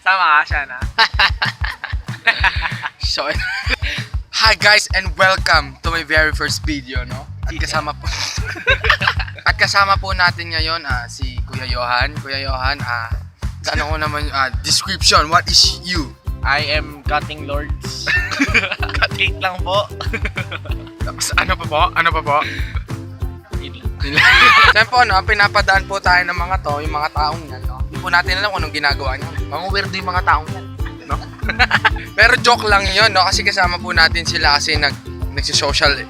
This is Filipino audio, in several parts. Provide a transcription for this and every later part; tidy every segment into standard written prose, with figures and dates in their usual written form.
Sama ka siya na. So, hi guys and welcome to my very first video, no? At kasama po natin ngayon si Kuya Johan. Kuya Johan, ano ko naman description, what is you? I am cutting lords. Cutting lang po. Ano pa po? Ano pa po? Saan po, no? Pinapadaan po tayo ng mga to, yung mga taong yan, no? Hindi po natin alam kung anong ginagawa niyo. Mga weirdo yung mga taong yan, no? Pero joke lang yun, no? Kasi kasama po natin sila kasi nagsisocial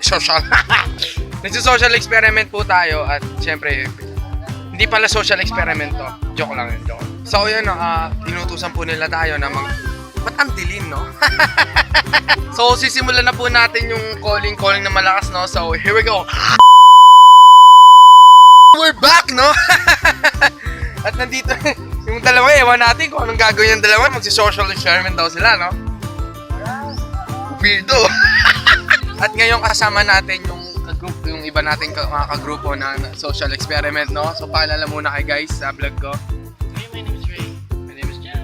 experiment po tayo at syempre, hindi pala social experiment to. Joke lang yun, joke. So yun, no? Inutusan po nila tayo na ba't ang dilim, no? So sisimulan na po natin yung calling na malakas, no? So here we go. We're back, no? At nandito yung dalawa, ewan natin kung anong gagawin yung dalawa. Magsi-social experiment daw sila, no? Weirdo. At ngayon kasama natin yung iba nating mga kagrupo na social experiment, no? So paalala muna kay guys sa vlog ko. Hey, my name is Ray. My name is Jeff.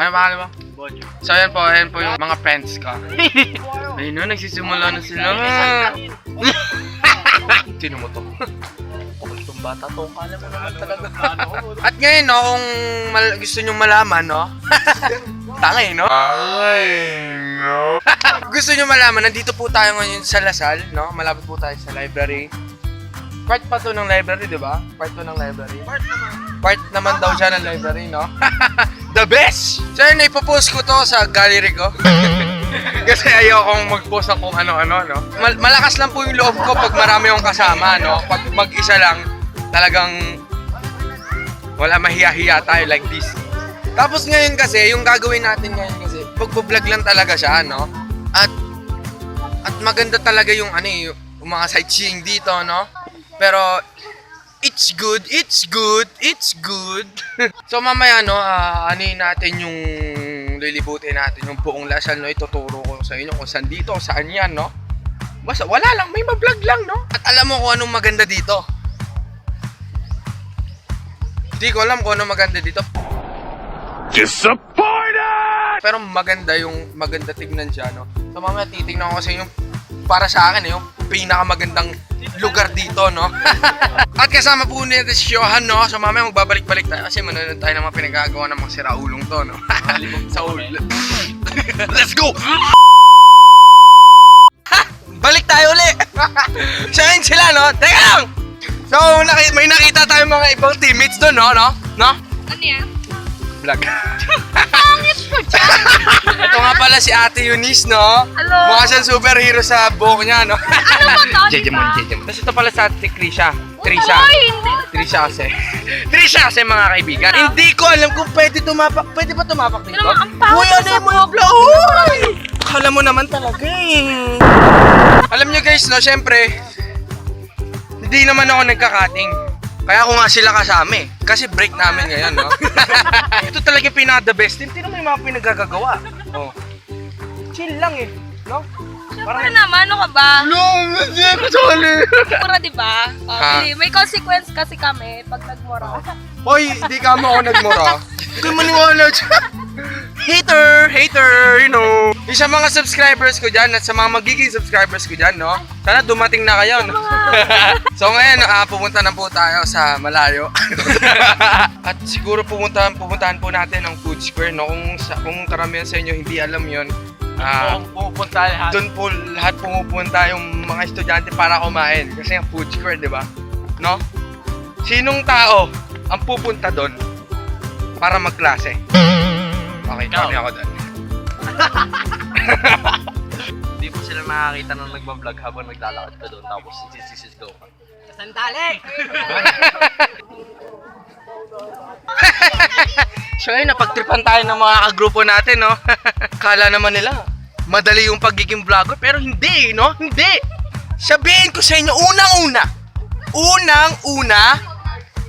Ano pangalan mo? Bonjour. So ayan po yung mga friends ko. Ayun, no? Nagsisimula na sila. Sino mo to? Itong bata to, kala mo naman talaga. At ngayon, no, kung gusto nyong malaman, no? Tangay, no? Gusto nyo malaman, nandito po tayo ngayon sa Lasal, no? Malapit po tayo sa library. Part pa to ng library, di ba? Part to ng library. Part naman daw siya ng library, no? The best! So yun, ipopost ko to sa gallery ko. Kasi ayokong mag-post ng kung ano-ano, no? Malakas lang po yung loob ko pag marami akong kasama, no? Pag mag-isa lang, talagang wala, mahiya-hiya tayo like this. Tapos ngayon kasi, yung gagawin natin ngayon kasi, pag-vlog lang talaga siya, no? At maganda talaga yung yung mga sightseeing dito, no? Pero it's good. So mamaya, no, natin yung lilibutin natin yung buong Lasal, no? Ituturo ko sa inyo kung saan dito, saan yan, no? Basta wala lang, may ma-vlog lang, no? At alam mo kung anong maganda dito. Hindi ko alam kung anong maganda dito. Disappointed! Pero maganda tignan siya, no? So mamaya titignan ko kasi yung para sa akin, yung pinakamagandang lugar dito, no? At kasama po natin si Johan, no? So mamaya magbabalik-balik tayo kasi manonood tayo ng mga pinagagawa ng mga siraulong to, no? Sa Let's go! Balik tayo uli! So yun sila, no? Teka lang! So may nakita tayong mga ibang teammates doon, no? No? Ano yan? Vlog. Pangit ko dyan! Ito nga pala si Ate Eunice, no? Hello! Mukha siyang superhero sa buhok niya, no? Ano ba to? Jejemon. Tapos ito pala sa Ate Trisha. Trisha kasi mga kaibigan. Ano? Hindi ko alam kung pwede tumapak. Pwede ba tumapak dito? Pero ang pangit Uy, ano sa yung mga buhok. vlog? Uy! Akala mo naman talaga eh. Alam nyo guys, no? Siyempre, hindi naman ako nagkakating. Kaya ako nga sila kasama eh. Kasi break namin ngayon, no? Ito talaga yung pinaka-the best. Hindi naman yung mga pinagagagawa. Oh. Chill lang eh, no? Siyempre naman, ano ka ba? No, hindi ko sorry. Mura, di ba? Ha? May consequence kasi kami pag nagmura. Hoy, hindi ka mo ako nagmura. Hindi maniwala dyan. Hater, you know. Yung sa mga subscribers ko dyan at sa mga magiging subscribers ko dyan, no? Sana dumating na kayo, no? So ngayon, pupunta na po tayo sa malayo. At siguro pupuntahan po natin ang Food Square, no? Kung karamihan sa inyo hindi alam yon, pupunta lahat. doon po lahat pumupunta yung mga estudyante para kumain. Kasi ang Food Square, di ba? No? Sinong tao ang pupunta doon para magklase? Okay, kami ako doon. Hindi po sila nakakita nung nagbablog habang naglalakad ka doon tapos sisigaw ka. Sandali! So ayun, napagtripan tayo ng mga kagrupo natin, no? Kala naman nila, madali yung pagiging vlogger, pero hindi, no? Hindi! Sabihin ko sa inyo, unang-una,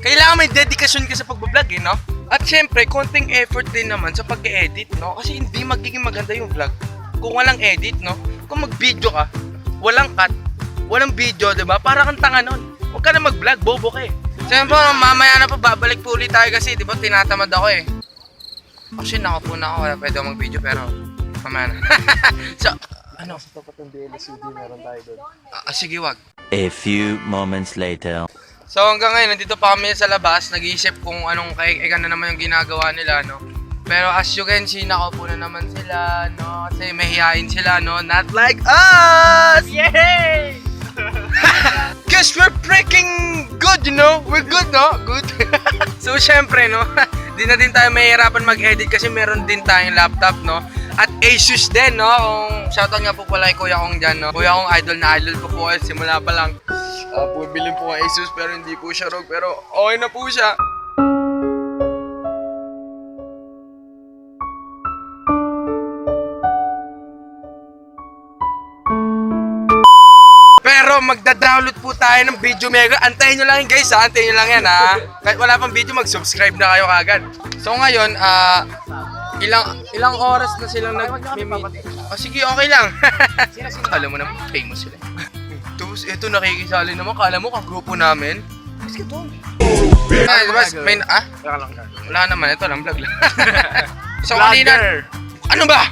kailangan may dedikasyon ka sa pagbablog, eh, no? At syempre, konting effort din naman sa pag-edit, no? Kasi hindi magiging maganda yung vlog kung walang edit, no? Kung mag-video ka, walang cut, walang video, diba? Para kang tanga nun. Huwag ka na mag-vlog, bobo ka eh. So yun po, mamaya na po, babalik po ulit tayo kasi, di ba, tinatamad ako eh. Actually, nakapo na ako, kaya pwede ako mag-video, pero mamaya na. So, ano? Sa tapat ng DLSUD, meron tayo doon. Sige, wag. A few moments later. So hanggang ngayon, nandito pa kami sa labas, nag-iisip kung anong na naman yung ginagawa nila, no? Pero as you can see, nakaupo na naman sila, no? Kasi mahihain sila, no? Not like us! Yay! Cause we're freaking good, you know? We're good, no? Good. So, syempre, no? Di na din tayo mahihirapan mag-edit kasi meron din tayong laptop, no? At Asus din, no? Kung shoutout nga po pala kay Kuya Kong dyan, no? Kuya Kong idol ko po. Simula pa lang. Bilhin po ang Asus pero hindi po siya ROG. Pero okay na po siya. Pero magda-download po tayo ng Video Mega. Antayin nyo lang yun guys ha. Antayin nyo lang yan ha. Kahit wala pang video, mag-subscribe na kayo kagad. So ngayon, ilang oras na silang nag-meeting. Oh, sige, okay lang. Alam mo naman, famous sila. Tapos ito nakikisali naman. Kala mo kagrupo namin. Let's get on. Diba, wala naman. Ito lang, vlog lang. So kanina, ano ba?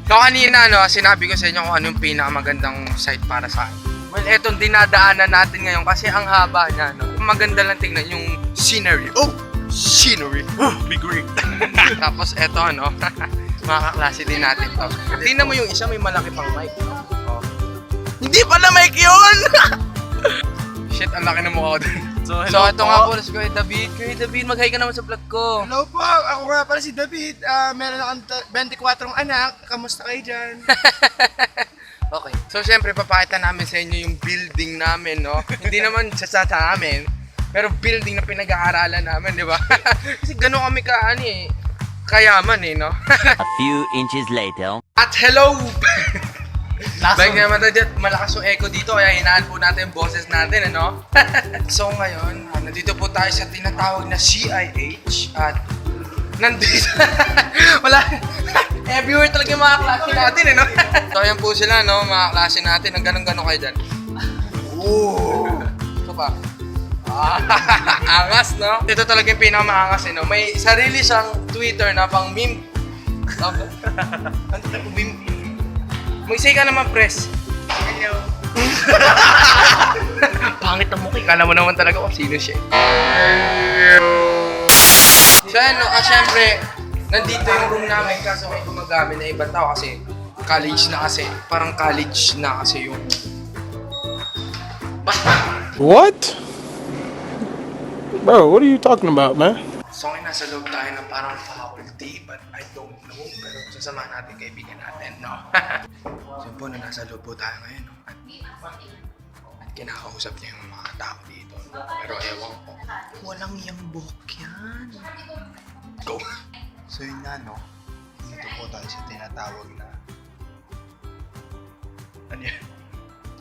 So kanina, no, sinabi ko sa inyo kung ano yung pinakamagandang site para sa akin. Well, etong dinadaanan natin ngayon kasi ang haba niya, no. Maganda lang tingnan yung scenery. Oh! Scenery! Oh! Big rig! Tapos eto, no, mga kaklase din natin to. Tingnan mo yung isa, may malaki pang mic, no? Oh. Hindi pala mic yun! Shit, ang laki ng mukha ko din. So ito nga po, let's go, David. Kuya David, mag-hi ka naman sa vlog ko. Hello po! Ako nga pala si David. Meron akong 24 anak. Kamusta kayo dyan? Okay. So, syempre, papakita namin sa inyo yung building namin, no? Hindi naman sa namin, pero building na pinag-aaralan namin, di ba? Kasi gano'n kami kayaman eh, no? A few inches later. At hello! Like naman tayo dyan, malakas yung echo dito, kaya hinaan po natin yung boses natin, ano? So ngayon, nandito po tayo sa tinatawag na CIH at nandito, wala, everywhere talaga yung mga klase natin, ano? So ayan po sila, no, mga klase natin, ang ganun-ganun kayo dyan. Ooh! Ito pa. Angas, no? Ito talaga yung pinakamaangas, eh, no? May sarili siyang Twitter na pang meme. Ano tayo, meme? Mag-say ka naman, press. Hello. Pangit ang mukha. Kala mo naman talaga kung sino siya. So ano, syempre, nandito yung room namin kaso may gumagamit na ibang tao kasi college na kasi. Parang college na kasi yung... What? Bro, what are you talking about, man? So ngayon nasa loob tayo ng parang faculty but I don't know. Pero sasamahan natin kaibigan natin, no? So po na nasa loob po tayo ngayon, no? At kinakausap niya yung mga tao dito. Pero ewan ko. Walang yung book yan. Go! So yun nga, no? Dito po tayo sa tinatawag na Ano yan?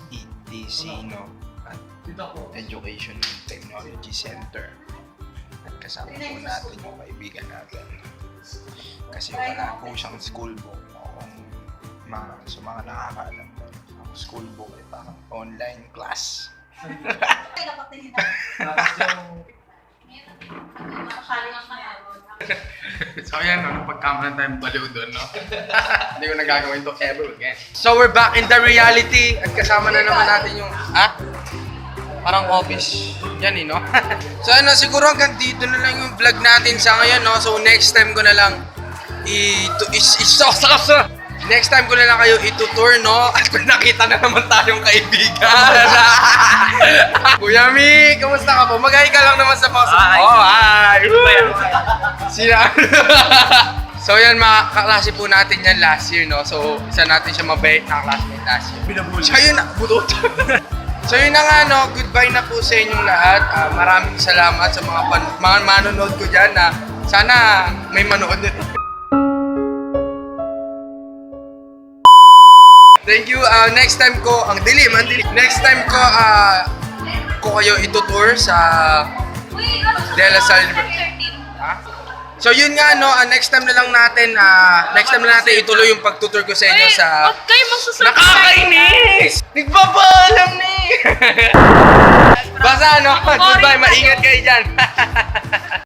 ETC, no? At Education and Technology Center. At kasama po natin yung kaibigan natin. Kasi wala po siyang school book. Sa mga nakakaalam po, ang school book ay parang online class. So yan, no? Pagkamalan tayong baliw doon, no? Hindi ko nagagawin to ever again. So we're back in the reality at kasama na naman natin yung... Parang office. Yan eh, no? So ano, siguro hanggang dito na lang yung vlog natin sa ngayon, no? So next time ko na lang next time ko na lang kayo itutour, no? At may nakita na naman tayong kaibigan. Kuya Mi, kamusta ka po? Mag-hi ka lang naman sa mga... Oh, hi! Sina... So yan, mga kaklase po natin yan last year, no? So isa natin siya mabait na classmate last year. Binabuli. Siya yun, butot. So yun na nga, no? Goodbye na po sa inyong lahat. Maraming salamat sa mga manonood ko dyan na sana may manood nito. Thank you. Next time ko, ang dilim. Next time ko, kayo itutour sa De La Salle. So yun nga, no, next time na lang natin ituloy yung pagtutour ko sa inyo sa... Huwag kayo magsusunod. Nakakainis! Nagpapaalam ni! Basta ano, goodbye, maingat kayo dyan.